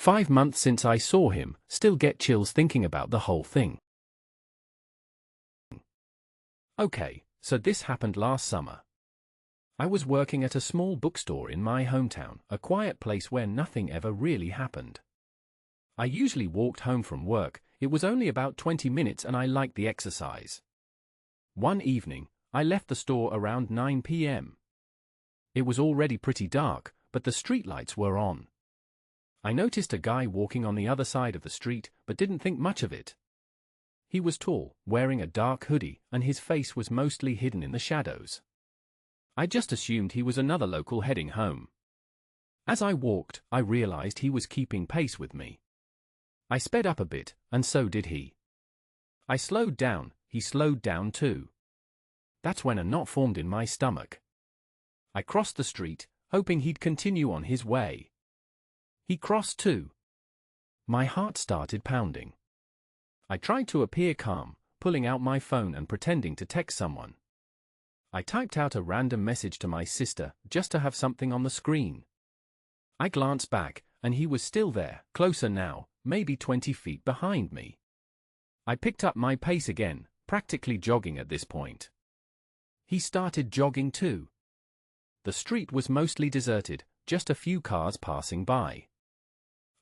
5 months since I saw him, still get chills thinking about the whole thing. Okay, so this happened last summer. I was working at a small bookstore in my hometown, a quiet place where nothing ever really happened. I usually walked home from work. It was only about 20 minutes and I liked the exercise. One evening, I left the store around 9 p.m. It was already pretty dark, but the streetlights were on. I noticed a guy walking on the other side of the street, but didn't think much of it. He was tall, wearing a dark hoodie, and his face was mostly hidden in the shadows. I just assumed he was another local heading home. As I walked, I realized he was keeping pace with me. I sped up a bit, and so did he. I slowed down, he slowed down too. That's when a knot formed in my stomach. I crossed the street, hoping he'd continue on his way. He crossed too. My heart started pounding. I tried to appear calm, pulling out my phone and pretending to text someone. I typed out a random message to my sister, just to have something on the screen. I glanced back, and he was still there, closer now, maybe 20 feet behind me. I picked up my pace again, practically jogging at this point. He started jogging too. The street was mostly deserted, just a few cars passing by.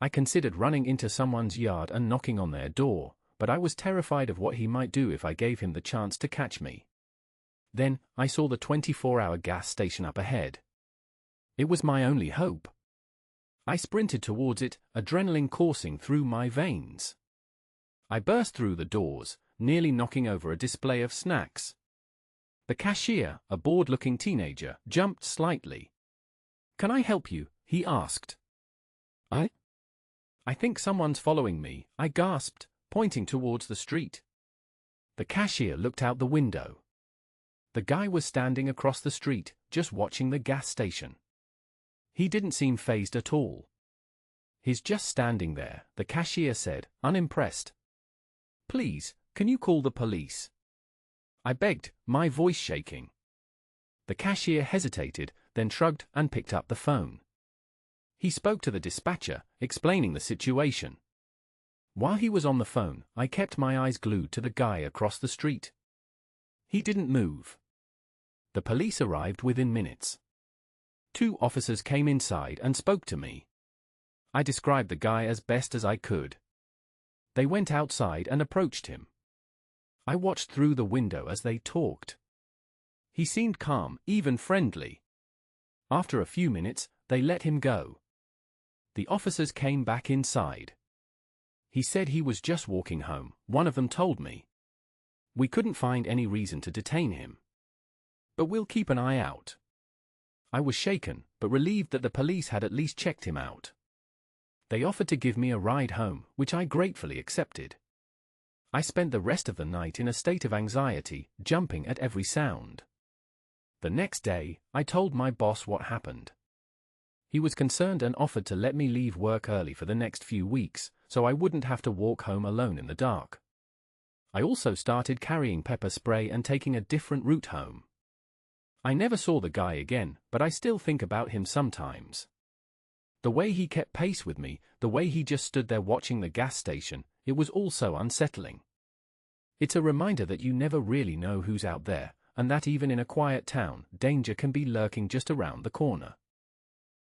I considered running into someone's yard and knocking on their door, but I was terrified of what he might do if I gave him the chance to catch me. Then, I saw the 24-hour gas station up ahead. It was my only hope. I sprinted towards it, adrenaline coursing through my veins. I burst through the doors, nearly knocking over a display of snacks. The cashier, a bored-looking teenager, jumped slightly. "Can I help you?" he asked. I think someone's following me," I gasped, pointing towards the street. The cashier looked out the window. The guy was standing across the street, just watching the gas station. He didn't seem fazed at all. "He's just standing there," the cashier said, unimpressed. "Please, can you call the police?" I begged, my voice shaking. The cashier hesitated, then shrugged and picked up the phone. He spoke to the dispatcher, explaining the situation. While he was on the phone, I kept my eyes glued to the guy across the street. He didn't move. The police arrived within minutes. 2 officers came inside and spoke to me. I described the guy as best as I could. They went outside and approached him. I watched through the window as they talked. He seemed calm, even friendly. After a few minutes, they let him go. The officers came back inside. He said he was just walking home, one of them told me. We couldn't find any reason to detain him. But we'll keep an eye out. I was shaken, but relieved that the police had at least checked him out. They offered to give me a ride home, which I gratefully accepted. I spent the rest of the night in a state of anxiety, jumping at every sound. The next day, I told my boss what happened. He was concerned and offered to let me leave work early for the next few weeks, so I wouldn't have to walk home alone in the dark. I also started carrying pepper spray and taking a different route home. I never saw the guy again, but I still think about him sometimes. The way he kept pace with me, the way he just stood there watching the gas station, it was all so unsettling. It's a reminder that you never really know who's out there, and that even in a quiet town, danger can be lurking just around the corner.